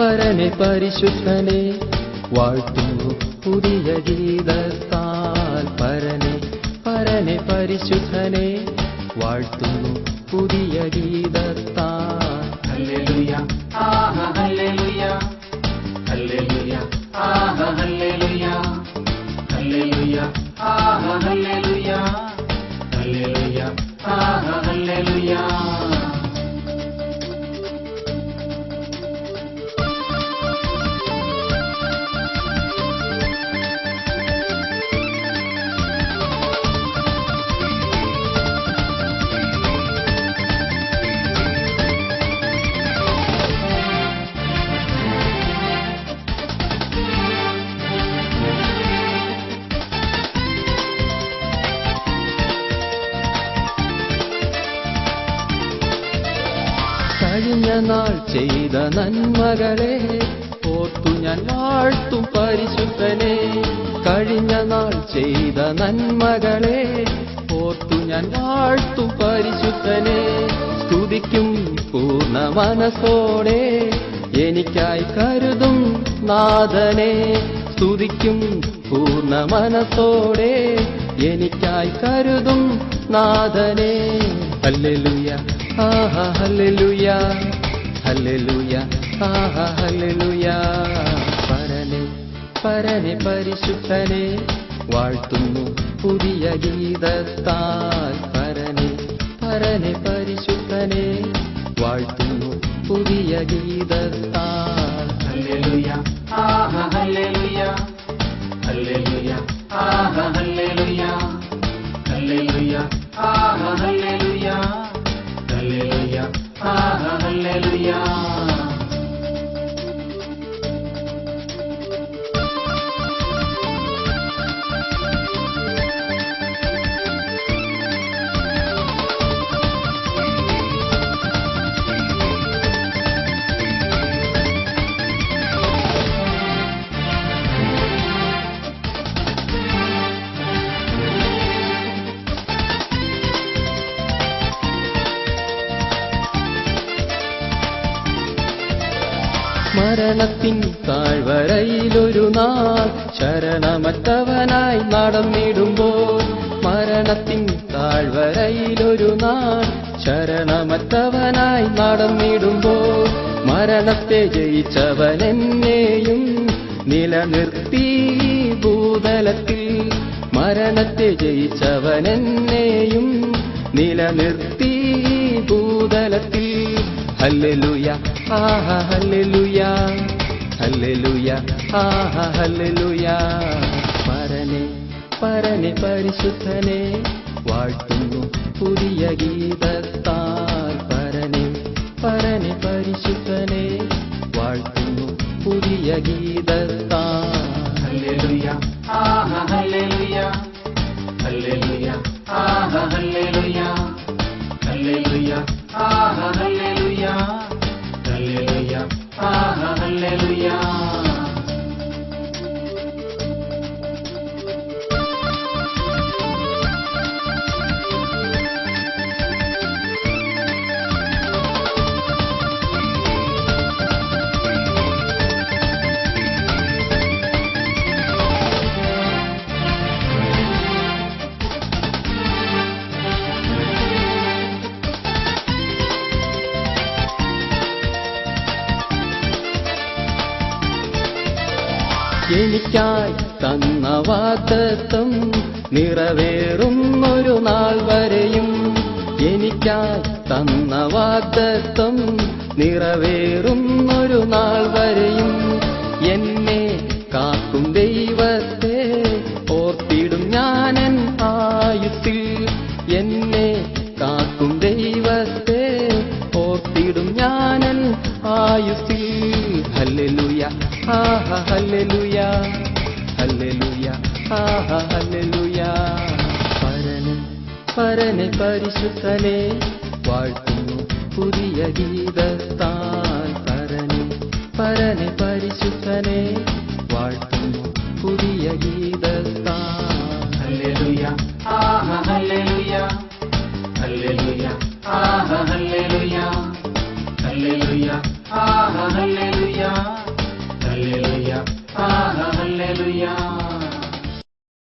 പരനെ പരിശുദ്ധനെ വാഴ്ത്തുന്നു പുതിയ ഗീതത്താൽ. പരനെ പരിശുദ്ധനെ വാഴ്ത്തുന്നു പുതിയ ഗീതത്താൽ. ഹല്ലേലൂയ ആഹ ഹല്ലേലൂയ ഹല്ലേലൂയ ആഹ ഹല്ലേലൂയ ഹല്ലേലൂയ ആഹ ഹല്ലേലൂയ ഹല്ലേലൂയ ആഹ ഹല്ലേലൂയ. കഴിഞ്ഞ നാൾ ചെയ്ത നന്മകളെ ഓർത്തു ഞാൻ വാഴ്ത്തും പരിശുദ്ധനെ. കഴിഞ്ഞ നാൾ ചെയ്ത നന്മകളെ ഓർത്തു ഞാൻ വാഴ്ത്തും പരിശുദ്ധനെ. സ്തുതിക്കും പൂർണ്ണ മനസ്സോടെ എനിക്കായി കരുതും നാഥനെ. സ്തുതിക്കും പൂർണ്ണ മനസ്സോടെ എനിക്കായി കരുതും നാഥനെ. ഹല്ലേലൂയ ആഹ ഹല്ലേലൂയ ഹല്ലേലൂയ ആഹ ഹല്ലേലൂയ. പരനെ പരിശുദ്ധനെ വാഴ്ത്തുന്നു പുതിയ ഗീതത്താൽ. പരനെ പരിശുദ്ധനെ വാഴ്ത്തുന്നു പുതിയ ഗീതത്താൽ. ഹല്ലേലൂയ ആഹ ഹല്ലേലൂയ ഹല്ലേലൂയ ആഹ ഹല്ലേലൂയ ഹല്ലേലൂയ ആഹ ഹല്ലേലൂയ ഹല്ലേലൂയ ആഹ ഹല്ലേലൂയ. മരണത്തിൻ താഴ്വരയിലൊരു നാൾ ശരണമറ്റവനായി നടന്നിടുമ്പോൾ. മരണത്തിൻ താഴ്വരയിലൊരു നാൾ ശരണമറ്റവനായി നടന്നിടുമ്പോൾ. മരണത്തെ ജയിച്ചവനെന്നെയും നിലനിർത്തി ഭൂതലത്തിൽ. മരണത്തെ ജയിച്ചവനെന്നെയും നിലനിർത്തി ഭൂതലത്തിൽ. ഹല്ലേലൂയ ആഹ ഹല്ലേലൂയ ഹല്ലേലൂയ ആഹ ഹല്ലേലൂയ. പരനെ പരിശുദ്ധനെ വാഴ്ത്തുന്നു പുതിയ ഗീതത്താൽ. പരനെ പരിശുദ്ധനെ വാഴ്ത്തുന്നു പുതിയ ഗീതത്താൽ. ഹല്ലേലൂയ ആഹ ഹല്ലേലൂയ ഹല്ലേലൂയ ആഹ ഹല്ലേലൂയ ഹല്ലേലൂയ ആഹ ഹല്ലേലൂയ ഹല്ലേലൂയ ആഹ ഹല്ലേലൂയ. എനിക്കായി തന്ന വാഗ്ദത്തം നിറവേറുന്നൊരു നാൾ വരെയും. എനിക്കായി തന്ന വാഗ്ദത്തം നിറവേറുന്നൊരു നാൾ വരെയും. എന്നെ കാക്കും ദൈവത്തെ ഓർത്തിടും ഞാനൻ ആയുസ്സിൽ. എന്നെ കാക്കും ദൈവത്തെ ഓർത്തിടും ഞാനൻ ആയുസ്സിൽ. ഹല്ലേലൂയ ആഹ ഹല്ലേലൂയ ഹല്ലേലൂയ ആഹ ഹല്ലേലൂയ. പരനെ പരിശുദ്ധനെ വാഴ്ത്തുന്നു പുതിയ ഗീതത്താൽ. പരനെ പരിശുദ്ധനെ വാഴ്ത്തുന്നു പുതിയ ഗീതത്താൽ. ഹല്ലേലൂയ ആഹ ഹല്ലേലൂയ ഹല്ലേലൂയ ആഹ ഹല്ലേലൂയ ഹല്ലേലൂയ ആഹ ഹല്ലേലൂയ ഹല്ലേലൂയ ആഹ ഹല്ലേലൂയ